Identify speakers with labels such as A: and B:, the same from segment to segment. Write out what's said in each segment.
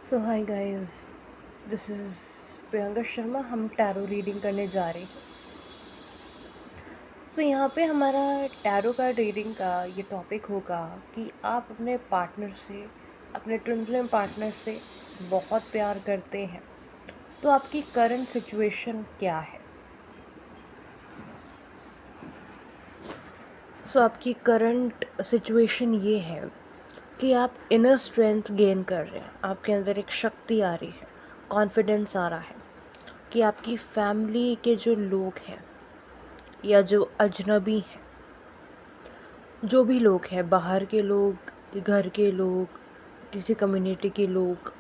A: So hi guys, this is Priyanka Sharma. हम tarot reading करने जा रहे हैं। सो यहाँ पे हमारा टैरो का रीडिंग का ये टॉपिक होगा कि आप अपने पार्टनर से, अपने ट्विन फ्लेम पार्टनर से बहुत प्यार करते हैं, तो आपकी करंट सिचुएशन क्या है। सो आपकी करंट सिचुएशन ये है कि आप इनर स्ट्रेंथ गेन कर रहे हैं, आपके अंदर एक शक्ति आ रही है, कॉन्फिडेंस आ रहा है कि आपकी फैमिली के जो लोग हैं या जो अजनबी हैं, जो भी लोग हैं, बाहर के लोग, घर के लोग, किसी कम्युनिटी के लोग,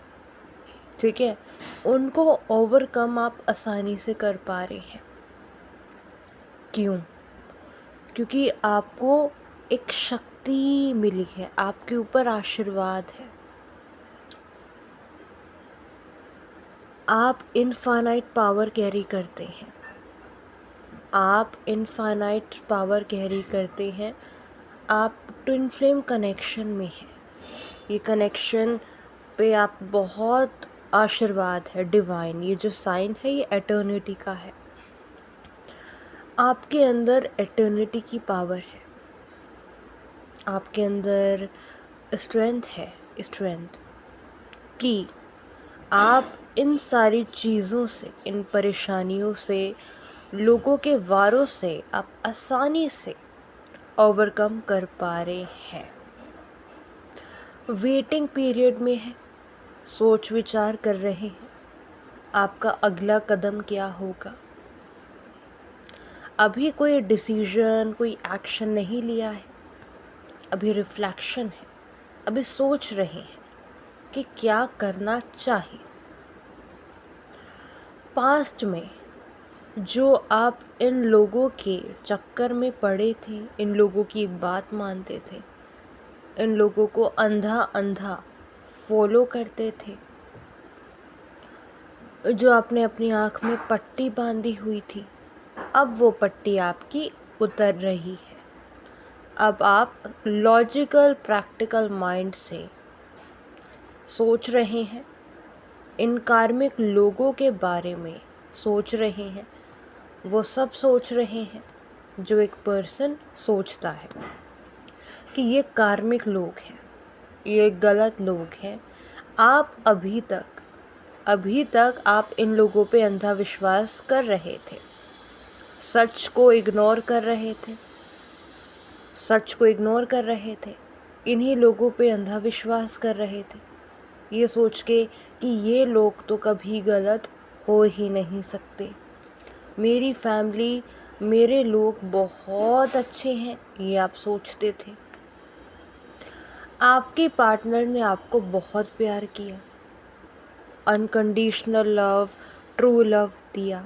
A: ठीक है, उनको ओवरकम आप आसानी से कर पा रहे हैं। क्यों? क्योंकि आपको एक शक्ति मिली है, आपके ऊपर आशीर्वाद है। आप इनफाइनाइट पावर कैरी करते हैं, आप इनफाइनाइट पावर कैरी करते हैं। आप ट्विन फ्लेम कनेक्शन में हैं। ये कनेक्शन पे आप बहुत आशीर्वाद है डिवाइन। ये जो साइन है ये एटर्निटी का है। आपके अंदर एटर्निटी की पावर है, आपके अंदर स्ट्रेंथ है, स्ट्रेंथ कि आप इन सारी चीज़ों से, इन परेशानियों से, लोगों के वारों से आप आसानी से ओवरकम कर पा रहे हैं। वेटिंग पीरियड में है, सोच विचार कर रहे हैं आपका अगला कदम क्या होगा। अभी कोई डिसीजन, कोई एक्शन नहीं लिया है, अभी रिफ्लेक्शन है, अभी सोच रहे हैं कि क्या करना चाहिए। पास्ट में जो आप इन लोगों के चक्कर में पड़े थे, इन लोगों की बात मानते थे, इन लोगों को अंधा अंधा फॉलो करते थे, जो आपने अपनी आँख में पट्टी बांधी हुई थी, अब वो पट्टी आपकी उतर रही है। अब आप लॉजिकल प्रैक्टिकल माइंड से सोच रहे हैं, इन कार्मिक लोगों के बारे में सोच रहे हैं, वो सब सोच रहे हैं जो एक पर्सन सोचता है कि ये कार्मिक लोग हैं, ये गलत लोग हैं। आप अभी तक आप इन लोगों पे अंधा विश्वास कर रहे थे, सच को इग्नोर कर रहे थे, सच को इग्नोर कर रहे थे, इन्हीं लोगों पे अंधा विश्वास कर रहे थे, ये सोच के कि ये लोग तो कभी गलत हो ही नहीं सकते, मेरी फैमिली, मेरे लोग बहुत अच्छे हैं, ये आप सोचते थे। आपके पार्टनर ने आपको बहुत प्यार किया, अनकंडीशनल लव, ट्रू लव दिया,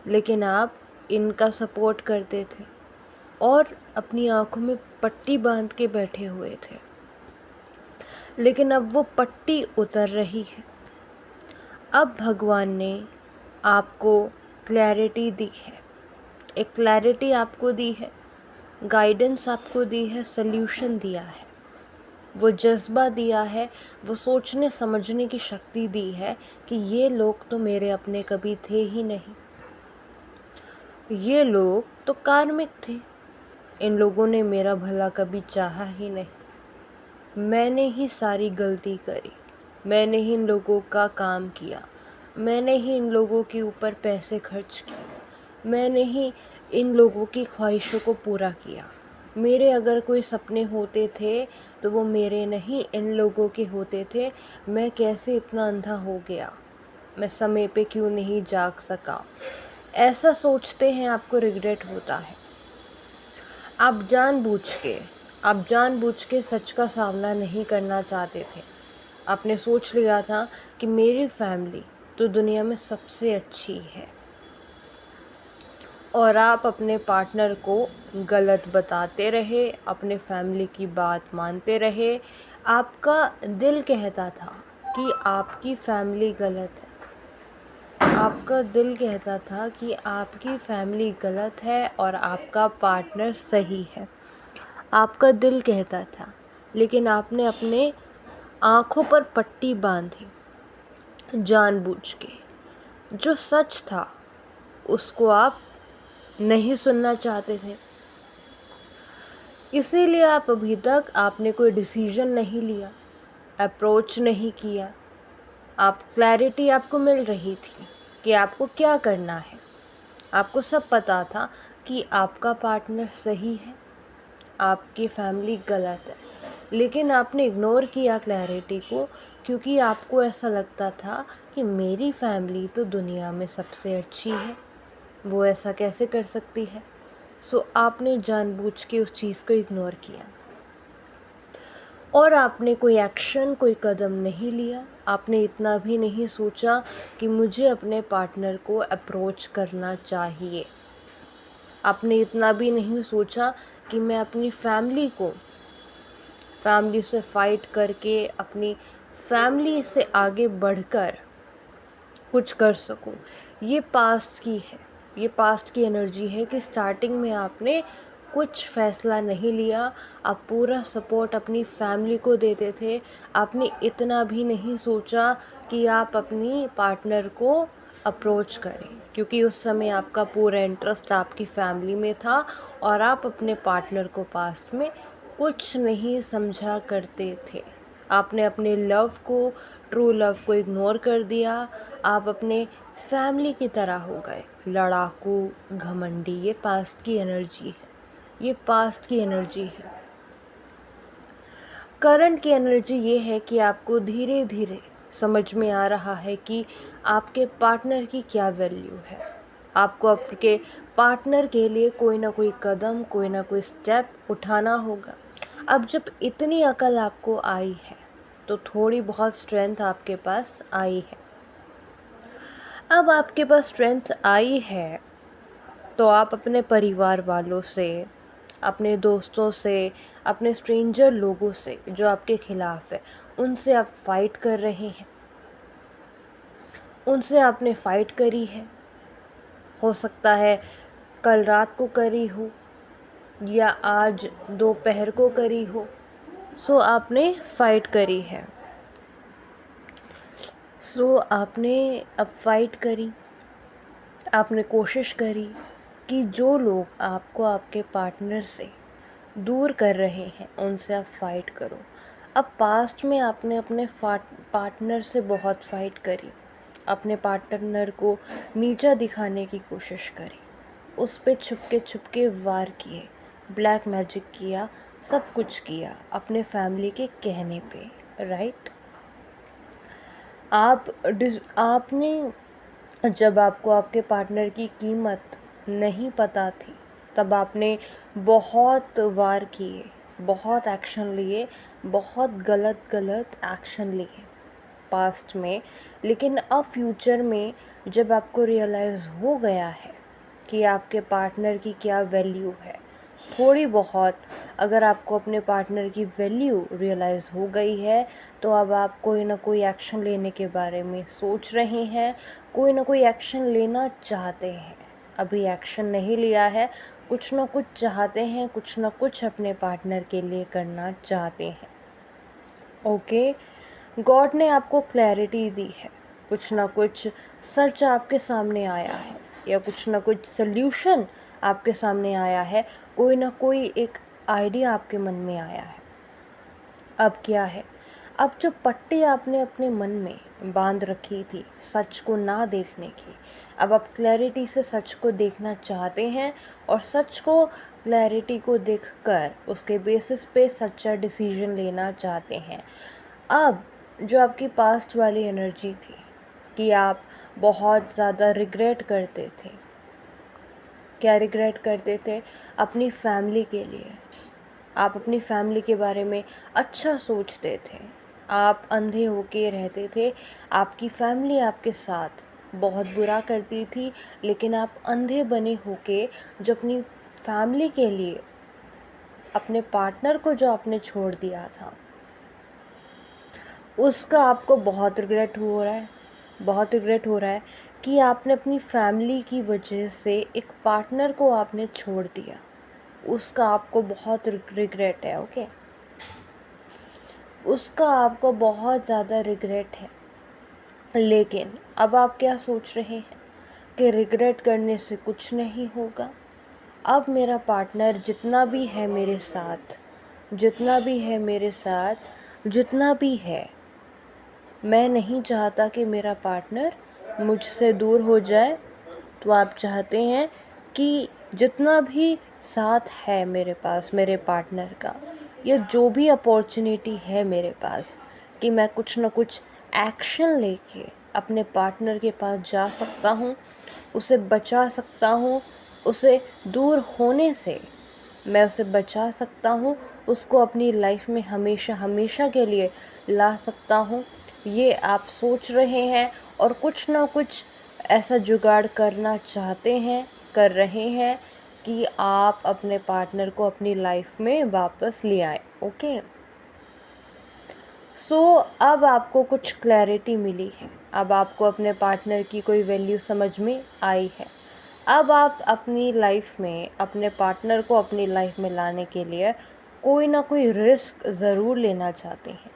A: लेकिन आप इनका सपोर्ट करते थे और अपनी आंखों में पट्टी बांध के बैठे हुए थे। लेकिन अब वो पट्टी उतर रही है। अब भगवान ने आपको क्लैरिटी दी है, एक क्लैरिटी आपको दी है, गाइडेंस आपको दी है, सल्यूशन दिया है, वो जज्बा दिया है, वो सोचने समझने की शक्ति दी है कि ये लोग तो मेरे अपने कभी थे ही नहीं, ये लोग तो कार्मिक थे, इन लोगों ने मेरा भला कभी चाहा ही नहीं, मैंने ही सारी गलती करी, मैंने ही इन लोगों का काम किया, मैंने ही इन लोगों के ऊपर पैसे खर्च किए, मैंने ही इन लोगों की ख्वाहिशों को पूरा किया। मेरे अगर कोई सपने होते थे तो वो मेरे नहीं, इन लोगों के होते थे। मैं कैसे इतना अंधा हो गया, मैं समय पे क्यों नहीं जाग सका। ऐसा सोचते हैं, आपको रिग्रेट होता है। आप जानबूझ के सच का सामना नहीं करना चाहते थे। आपने सोच लिया था कि मेरी फैमिली तो दुनिया में सबसे अच्छी है, और आप अपने पार्टनर को गलत बताते रहे, अपने फैमिली की बात मानते रहे। आपका दिल कहता था कि आपकी फैमिली गलत है, आपका दिल कहता था कि आपकी फैमिली गलत है और आपका पार्टनर सही है, आपका दिल कहता था। लेकिन आपने अपने आंखों पर पट्टी बांधी जानबूझ के। जो सच था उसको आप नहीं सुनना चाहते थे, इसीलिए आप अभी तक आपने कोई डिसीजन नहीं लिया, अप्रोच नहीं किया। आप क्लैरिटी आपको मिल रही थी कि आपको क्या करना है। आपको सब पता था कि आपका पार्टनर सही है, आपकी फैमिली गलत है, लेकिन आपने इग्नोर किया क्लैरिटी को, क्योंकि आपको ऐसा लगता था कि मेरी फैमिली तो दुनिया में सबसे अच्छी है, वो ऐसा कैसे कर सकती है। सो आपने जानबूझ के उस चीज़ को इग्नोर किया और आपने कोई एक्शन, कोई कदम नहीं लिया। आपने इतना भी नहीं सोचा कि मुझे अपने पार्टनर को अप्रोच करना चाहिए। आपने इतना भी नहीं सोचा कि मैं अपनी फैमिली से फाइट करके, अपनी फैमिली से आगे बढ़कर कुछ कर सकूं। ये पास्ट की है, ये पास्ट की एनर्जी है कि स्टार्टिंग में आपने कुछ फैसला नहीं लिया। आप पूरा सपोर्ट अपनी फैमिली को देते थे। आपने इतना भी नहीं सोचा कि आप अपनी पार्टनर को अप्रोच करें, क्योंकि उस समय आपका पूरा इंटरेस्ट आपकी फैमिली में था और आप अपने पार्टनर को पास्ट में कुछ नहीं समझा करते थे। आपने अपने लव को, ट्रू लव को इग्नोर कर दिया। आप अपने फैमिली की तरह हो गए, लड़ाकू, घमंडी। ये पास्ट की एनर्जी है, ये पास्ट की एनर्जी है। करंट की एनर्जी ये है कि आपको धीरे धीरे समझ में आ रहा है कि आपके पार्टनर की क्या वैल्यू है। आपको आपके पार्टनर के लिए कोई ना कोई कदम, कोई ना कोई स्टेप उठाना होगा। अब जब इतनी अकल आपको आई है तो थोड़ी बहुत स्ट्रेंथ आपके पास आई है। अब आपके पास स्ट्रेंथ आई है तो आप अपने परिवार वालों से, अपने दोस्तों से, अपने स्ट्रेंजर लोगों से जो आपके खिलाफ है, उनसे आप फाइट कर रहे हैं। उनसे आपने फाइट करी है, हो सकता है कल रात को करी हो या आज दोपहर को करी हो। सो आपने फाइट करी है। सो आपने अब फाइट करी, आपने कोशिश करी कि जो लोग आपको आपके पार्टनर से दूर कर रहे हैं उनसे आप फाइट करो। अब पास्ट में आपने अपने पार्टनर से बहुत फाइट करी, अपने पार्टनर को नीचा दिखाने की कोशिश करी, उस पे छुपके वार किए, ब्लैक मैजिक किया, सब कुछ किया अपने फैमिली के कहने पे, राइट। आपने जब आपको आपके पार्टनर की कीमत नहीं पता थी तब आपने बहुत वार किए, बहुत एक्शन लिए, बहुत गलत एक्शन लिए पास्ट में। लेकिन अब फ्यूचर में जब आपको रियलाइज़ हो गया है कि आपके पार्टनर की क्या वैल्यू है, थोड़ी बहुत अगर आपको अपने पार्टनर की वैल्यू रियलाइज़ हो गई है तो अब आप कोई ना कोई एक्शन लेने के बारे में सोच रहे हैं, कोई ना कोई एक्शन लेना चाहते हैं। अभी एक्शन नहीं लिया है, कुछ ना कुछ चाहते हैं, कुछ ना कुछ अपने पार्टनर के लिए करना चाहते हैं। ओके, गॉड ने आपको क्लैरिटी दी है, कुछ ना कुछ सच आपके सामने आया है या कुछ ना कुछ सल्यूशन आपके सामने आया है, कोई ना कोई एक आइडिया आपके मन में आया है। अब क्या है, अब जो पट्टी आपने अपने मन में बांध रखी थी सच को ना देखने की, अब आप क्लैरिटी से सच को देखना चाहते हैं और सच को, क्लैरिटी को देखकर उसके बेसिस पे सच्चा डिसीजन लेना चाहते हैं। अब जो आपकी पास्ट वाली एनर्जी थी कि आप बहुत ज़्यादा रिग्रेट करते थे, क्या रिग्रेट करते थे? अपनी फैमिली के लिए। आप अपनी फैमिली के बारे में अच्छा सोचते थे, आप अंधे होके रहते थे। आपकी फैमिली आपके साथ बहुत बुरा करती थी, लेकिन आप अंधे बने होके जो अपनी फैमिली के लिए अपने पार्टनर को जो आपने छोड़ दिया था, उसका आपको बहुत रिग्रेट हो रहा है, बहुत रिग्रेट हो रहा है कि आपने अपनी फैमिली की वजह से एक पार्टनर को आपने छोड़ दिया, उसका आपको बहुत रिग्रेट है। ओके, उसका आपको बहुत ज़्यादा रिग्रेट है। लेकिन अब आप क्या सोच रहे हैं कि रिग्रेट करने से कुछ नहीं होगा। अब मेरा पार्टनर जितना भी है मेरे साथ, जितना भी है मेरे साथ, जितना भी है, मैं नहीं चाहता कि मेरा पार्टनर मुझसे दूर हो जाए। तो आप चाहते हैं कि जितना भी साथ है मेरे पास मेरे पार्टनर का, या जो भी अपॉर्चुनिटी है मेरे पास, कि मैं कुछ ना कुछ एक्शन लेके अपने पार्टनर के पास जा सकता हूँ, उसे बचा सकता हूँ, उसे दूर होने से मैं उसे बचा सकता हूँ, उसको अपनी लाइफ में हमेशा हमेशा के लिए ला सकता हूँ। ये आप सोच रहे हैं और कुछ ना कुछ ऐसा जुगाड़ करना चाहते हैं, कर रहे हैं कि आप अपने पार्टनर को अपनी लाइफ में वापस ले आए। ओके, सो अब आपको कुछ क्लैरिटी मिली है, अब आपको अपने पार्टनर की कोई वैल्यू समझ में आई है। अब आप अपनी लाइफ में अपने पार्टनर को अपनी लाइफ में लाने के लिए कोई ना कोई रिस्क ज़रूर लेना चाहते हैं,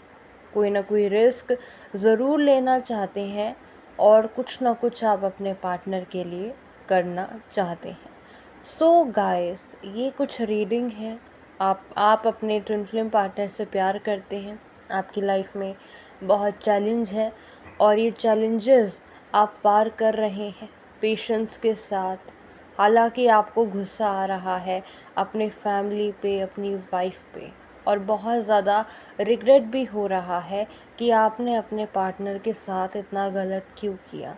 A: कोई ना कोई रिस्क ज़रूर लेना चाहते हैं, और कुछ ना कुछ आप अपने पार्टनर के लिए करना चाहते हैं। सो गाइस, ये कुछ रीडिंग है। आप अपने ट्विन फ्लेम पार्टनर से प्यार करते हैं, आपकी लाइफ में बहुत चैलेंज है, और ये चैलेंजेस आप पार कर रहे हैं पेशेंस के साथ। हालांकि आपको गुस्सा आ रहा है अपने फैमिली पे, अपनी वाइफ पे, और बहुत ज़्यादा रिग्रेट भी हो रहा है कि आपने अपने पार्टनर के साथ इतना गलत क्यों किया।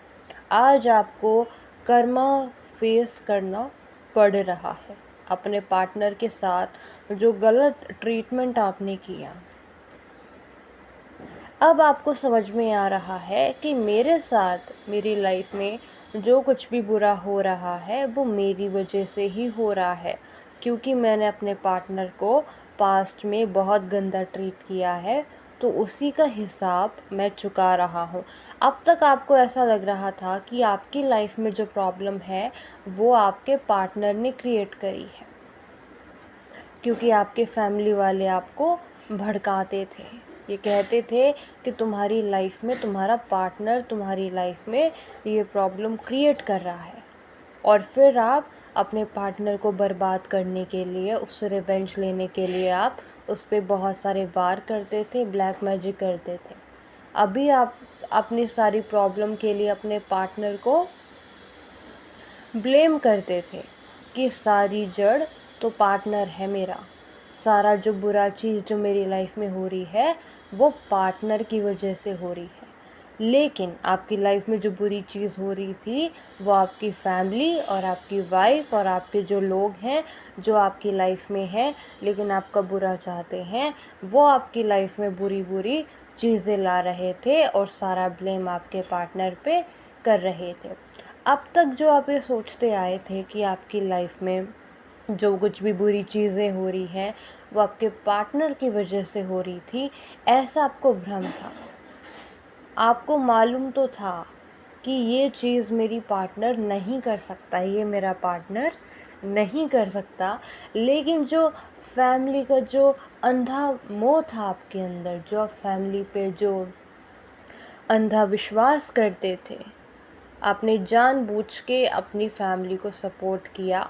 A: आज आपको कर्मा फेस करना पड़ रहा है अपने पार्टनर के साथ, जो गलत ट्रीटमेंट आपने किया। अब आपको समझ में आ रहा है कि मेरे साथ मेरी लाइफ में जो कुछ भी बुरा हो रहा है वो मेरी वजह से ही हो रहा है, क्योंकि मैंने अपने पार्टनर को पास्ट में बहुत गंदा ट्रीट किया है, तो उसी का हिसाब मैं चुका रहा हूँ। अब तक आपको ऐसा लग रहा था कि आपकी लाइफ में जो प्रॉब्लम है वो आपके पार्टनर ने क्रिएट करी है, क्योंकि आपके फैमिली वाले आपको भड़काते थे, ये कहते थे कि तुम्हारी लाइफ में तुम्हारा पार्टनर तुम्हारी लाइफ में ये प्रॉब्लम क्रिएट कर रहा है, और फिर आप अपने पार्टनर को बर्बाद करने के लिए, उससे रिवेंज लेने के लिए आप उस पर बहुत सारे वार करते थे, ब्लैक मैजिक करते थे। अभी आप अपनी सारी प्रॉब्लम के लिए अपने पार्टनर को ब्लेम करते थे कि सारी जड़ तो पार्टनर है मेरा, सारा जो बुरा चीज़ जो मेरी लाइफ में हो रही है वो पार्टनर की वजह से हो रही है। लेकिन आपकी लाइफ में जो बुरी चीज़ हो रही थी वो आपकी फैमिली और आपकी वाइफ और आपके जो लोग हैं जो आपकी लाइफ में हैं लेकिन आपका बुरा चाहते हैं, वो आपकी लाइफ में बुरी बुरी चीज़ें ला रहे थे और सारा ब्लेम आपके पार्टनर पे कर रहे थे। अब तक जो आप ये सोचते आए थे कि आपकी लाइफ में जो कुछ भी बुरी चीज़ें हो रही हैं वो आपके पार्टनर की वजह से हो रही थी, ऐसा आपको भ्रम था। आपको मालूम तो था कि ये चीज़ मेरी पार्टनर नहीं कर सकता, ये मेरा पार्टनर नहीं कर सकता, लेकिन जो फैमिली का जो अंधा मोह था आपके अंदर, जो आप फैमिली पे जो अंधा विश्वास करते थे, आपने जानबूझ के अपनी फैमिली को सपोर्ट किया,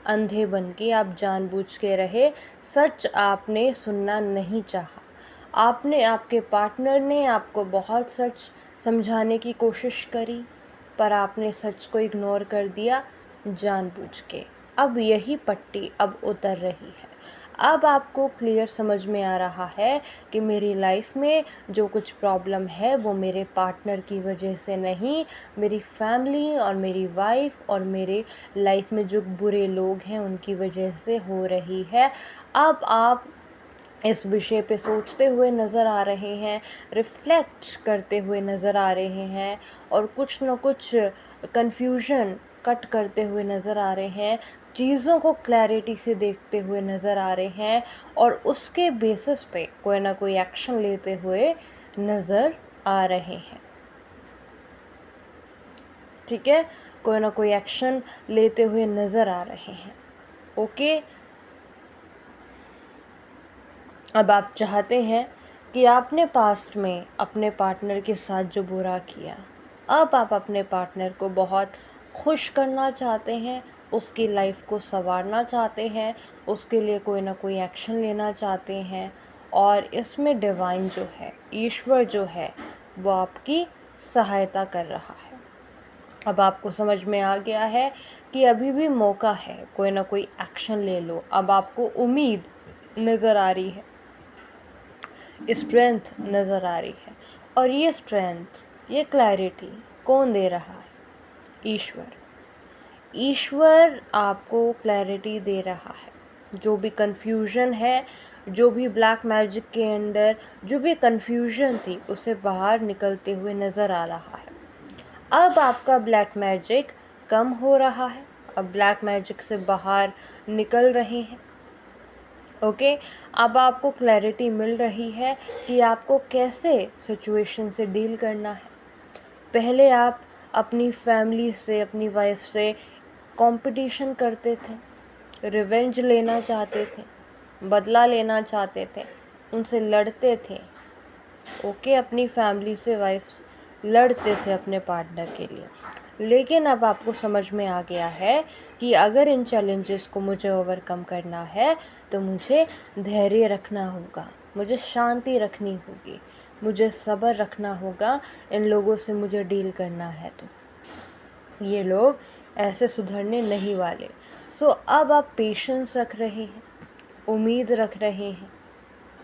A: अंधे बन के आप जानबूझ के रहे, सच आपने सुनना नहीं चाहा। आपने, आपके पार्टनर ने आपको बहुत सच समझाने की कोशिश करी, पर आपने सच को इग्नोर कर दिया जानबूझ के। अब यही पट्टी अब उतर रही है। अब आपको क्लियर समझ में आ रहा है कि मेरी लाइफ में जो कुछ प्रॉब्लम है वो मेरे पार्टनर की वजह से नहीं, मेरी फैमिली और मेरी वाइफ और मेरे लाइफ में जो बुरे लोग हैं उनकी वजह से हो रही है। अब आप इस विषय पे सोचते हुए नज़र आ रहे हैं, रिफ्लेक्ट करते हुए नज़र आ रहे हैं, और कुछ न कुछ कन्फ्यूजन कट करते हुए नज़र आ रहे हैं, चीज़ों को क्लैरिटी से देखते हुए नज़र आ रहे हैं, और उसके बेसिस पे कोई ना कोई एक्शन लेते हुए नज़र आ रहे हैं। ठीक है, कोई ना कोई एक्शन लेते हुए नज़र आ रहे हैं। ओके, अब आप चाहते हैं कि आपने पास्ट में अपने पार्टनर के साथ जो बुरा किया, अब आप अपने पार्टनर को बहुत खुश करना चाहते हैं, उसकी लाइफ को संवारना चाहते हैं, उसके लिए कोई ना कोई एक्शन लेना चाहते हैं। और इसमें डिवाइन जो है, ईश्वर जो है, वो आपकी सहायता कर रहा है। अब आपको समझ में आ गया है कि अभी भी मौका है, कोई ना कोई एक्शन ले लो। अब आपको उम्मीद नज़र आ रही है, स्ट्रेंथ नज़र आ रही है। और ये स्ट्रेंथ, ये क्लैरिटी कौन दे रहा है? ईश्वर। ईश्वर आपको क्लैरिटी दे रहा है। जो भी कन्फ्यूज़न है, जो भी ब्लैक मैजिक के अंदर जो भी कन्फ्यूज़न थी, उसे बाहर निकलते हुए नज़र आ रहा है। अब आपका ब्लैक मैजिक कम हो रहा है, अब ब्लैक मैजिक से बाहर निकल रहे हैं। ओके, अब आपको क्लैरिटी मिल रही है कि आपको कैसे सिचुएशन से डील करना है। पहले आप अपनी फैमिली से, अपनी वाइफ से कंपटीशन करते थे, रिवेंज लेना चाहते थे, बदला लेना चाहते थे, उनसे लड़ते थे। ओके, अपनी फैमिली से, वाइफ से लड़ते थे अपने पार्टनर के लिए। लेकिन अब आपको समझ में आ गया है कि अगर इन चैलेंजेस को मुझे ओवरकम करना है तो मुझे धैर्य रखना होगा, मुझे शांति रखनी होगी, मुझे सब्र रखना होगा। इन लोगों से मुझे डील करना है तो ये लोग ऐसे सुधरने नहीं वाले। सो अब आप पेशेंस रख रहे हैं, उम्मीद रख रहे हैं,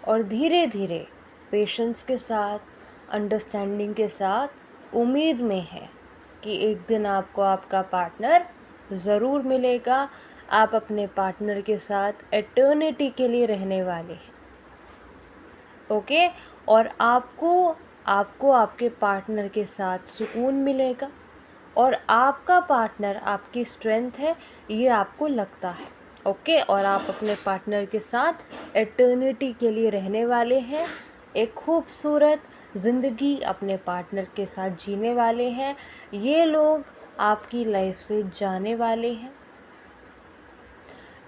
A: और धीरे धीरे पेशेंस के साथ, अंडरस्टैंडिंग के साथ, उम्मीद में है कि एक दिन आपको आपका पार्टनर ज़रूर मिलेगा। आप अपने पार्टनर के साथ एटर्निटी के लिए रहने वाले हैं। ओके, और आपको आपके पार्टनर के साथ सुकून मिलेगा, और आपका पार्टनर आपकी स्ट्रेंथ है, ये आपको लगता है। ओके, और आप अपने पार्टनर के साथ एटर्निटी के लिए रहने वाले हैं, एक खूबसूरत ज़िंदगी अपने पार्टनर के साथ जीने वाले हैं। ये लोग आपकी लाइफ से जाने वाले हैं।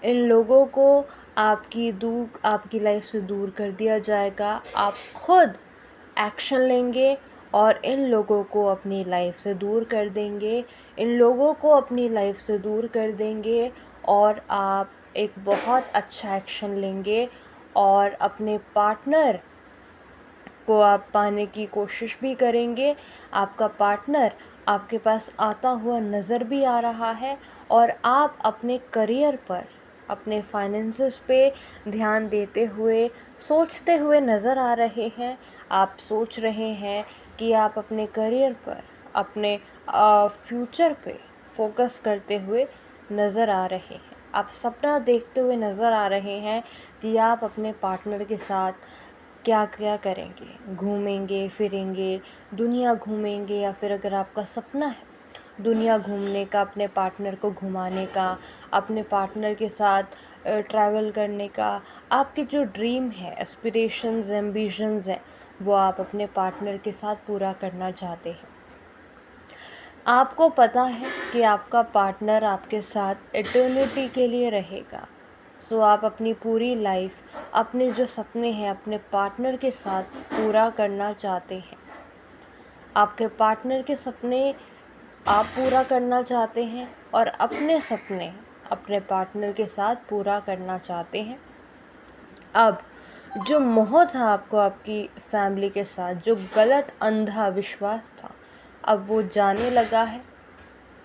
A: इन लोगों को आपकी लाइफ से दूर कर दिया जाएगा। आप खुद एक्शन लेंगे और इन लोगों को अपनी लाइफ से दूर कर देंगे, इन लोगों को अपनी लाइफ से दूर कर देंगे, और आप एक बहुत अच्छा एक्शन लेंगे और अपने पार्टनर को आप पाने की कोशिश भी करेंगे। आपका पार्टनर आपके पास आता हुआ नज़र भी आ रहा है, और आप अपने करियर पर, अपने फाइनेंसेस पे ध्यान देते हुए, सोचते हुए नज़र आ रहे हैं। आप सोच रहे हैं कि आप अपने करियर पर, अपने फ्यूचर पे फोकस करते हुए नज़र आ रहे हैं। आप सपना देखते हुए नज़र आ रहे हैं कि आप अपने पार्टनर के साथ क्या क्या करेंगे, घूमेंगे फिरेंगे, दुनिया घूमेंगे, या फिर अगर आपका सपना है दुनिया घूमने का, अपने पार्टनर को घुमाने का, अपने पार्टनर के साथ ट्रैवल करने का, आपके जो ड्रीम है, एस्पिरेशंस, एम्बिशंस हैं, वो आप अपने पार्टनर के साथ पूरा करना चाहते हैं। आपको पता है कि आपका पार्टनर आपके साथ एटर्निटी के लिए रहेगा। सो आप अपनी पूरी लाइफ, अपने जो सपने हैं, अपने पार्टनर के साथ पूरा करना चाहते हैं। आपके पार्टनर के सपने आप पूरा करना चाहते हैं, और अपने सपने अपने पार्टनर के साथ पूरा करना चाहते हैं। अब जो मोह था आपको आपकी फैमिली के साथ, जो गलत अंधा विश्वास था, अब वो जाने लगा है।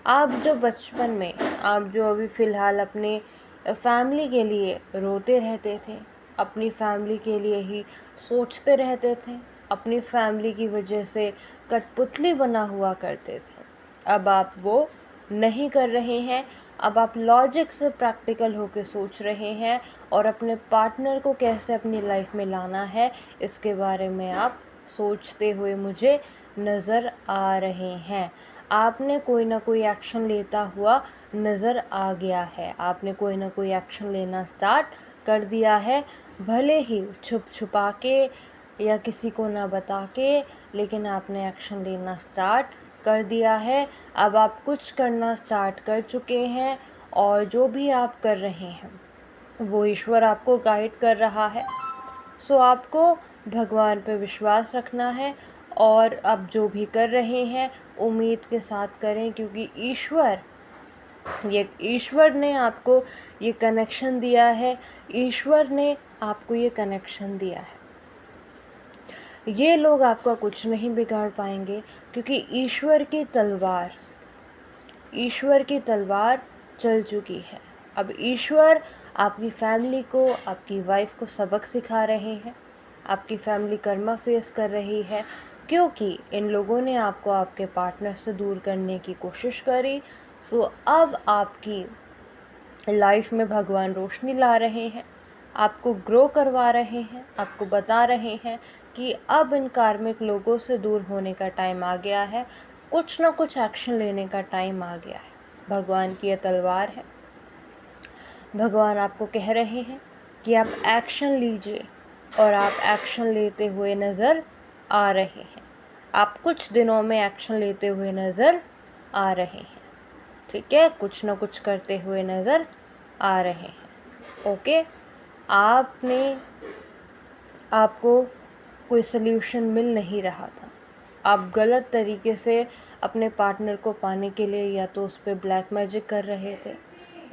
A: आप जो बचपन में, आप जो अभी फ़िलहाल अपने फैमिली के लिए रोते रहते थे, अपनी फैमिली के लिए ही सोचते रहते थे, अपनी फैमिली की वजह से कठपुतली बना हुआ करते थे, अब आप वो नहीं कर रहे हैं। अब आप लॉजिक से प्रैक्टिकल होकर सोच रहे हैं, और अपने पार्टनर को कैसे अपनी लाइफ में लाना है, इसके बारे में आप सोचते हुए मुझे नज़र आ रहे हैं। आपने कोई ना कोई एक्शन लेता हुआ नज़र आ गया है, आपने कोई ना कोई एक्शन लेना स्टार्ट कर दिया है, भले ही छुप छुपा के या किसी को ना बता के, लेकिन आपने एक्शन लेना स्टार्ट कर दिया है। अब आप कुछ करना स्टार्ट कर चुके हैं, और जो भी आप कर रहे हैं वो ईश्वर आपको गाइड कर रहा है। सो आपको भगवान पे विश्वास रखना है और आप जो भी कर रहे हैं उम्मीद के साथ करें, क्योंकि ईश्वर ने आपको ये कनेक्शन दिया है। ईश्वर ने आपको ये कनेक्शन दिया है। ये लोग आपका कुछ नहीं बिगाड़ पाएंगे, क्योंकि ईश्वर की तलवार चल चुकी है। अब ईश्वर आपकी फैमिली को, आपकी वाइफ को सबक सिखा रहे हैं। आपकी फैमिली कर्मा फेस कर रही है, क्योंकि इन लोगों ने आपको आपके पार्टनर से दूर करने की कोशिश करी। सो अब आपकी लाइफ में भगवान रोशनी ला रहे हैं, आपको ग्रो करवा रहे हैं, आपको बता रहे हैं कि अब इन कार्मिक लोगों से दूर होने का टाइम आ गया है, कुछ ना कुछ एक्शन लेने का टाइम आ गया है। भगवान की यह तलवार है। भगवान आपको कह रहे हैं कि आप एक्शन लीजिए, और आप एक्शन लेते हुए नज़र आ रहे हैं। आप कुछ दिनों में एक्शन लेते हुए नज़र आ रहे हैं। ठीक है, कुछ ना कुछ करते हुए नज़र आ रहे हैं। ओके, आपको कोई सल्यूशन मिल नहीं रहा था। आप गलत तरीके से अपने पार्टनर को पाने के लिए या तो उस पर ब्लैक मैजिक कर रहे थे,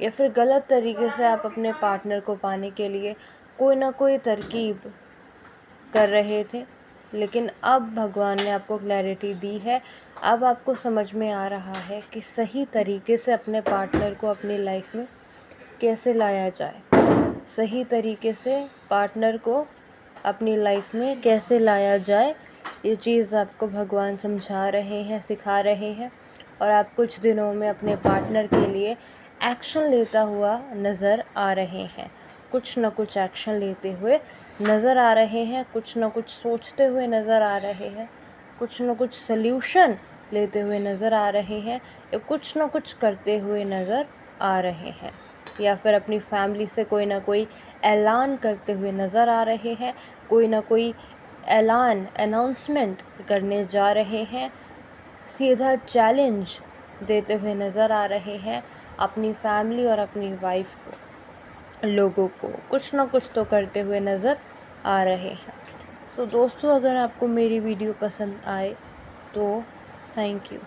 A: या फिर गलत तरीके से आप अपने पार्टनर को पाने के लिए कोई ना कोई तरकीब कर रहे थे। लेकिन अब भगवान ने आपको क्लैरिटी दी है। अब आपको समझ में आ रहा है कि सही तरीके से अपने पार्टनर को अपनी लाइफ में कैसे लाया जाए। सही तरीके से पार्टनर को अपनी लाइफ में कैसे लाया जाए, ये चीज़ आपको भगवान समझा रहे हैं, सिखा रहे हैं। और आप कुछ दिनों में अपने पार्टनर के लिए एक्शन लेता हुआ नज़र आ रहे हैं। कुछ न कुछ एक्शन लेते हुए नज़र आ रहे हैं, कुछ न कुछ सोचते हुए नज़र आ रहे हैं, कुछ न कुछ सल्यूशन लेते हुए नज़र आ रहे हैं, या कुछ न कुछ करते हुए नज़र आ रहे हैं, या फिर अपनी फैमिली से कोई ना कोई ऐलान करते हुए नज़र आ रहे हैं, कोई ना कोई अनाउंसमेंट करने जा रहे हैं, सीधा चैलेंज देते हुए नज़र आ रहे हैं अपनी फैमिली और अपनी वाइफ को, लोगों को कुछ ना कुछ तो करते हुए नज़र आ रहे हैं। सो दोस्तों, अगर आपको मेरी वीडियो पसंद आए तो थैंक यू।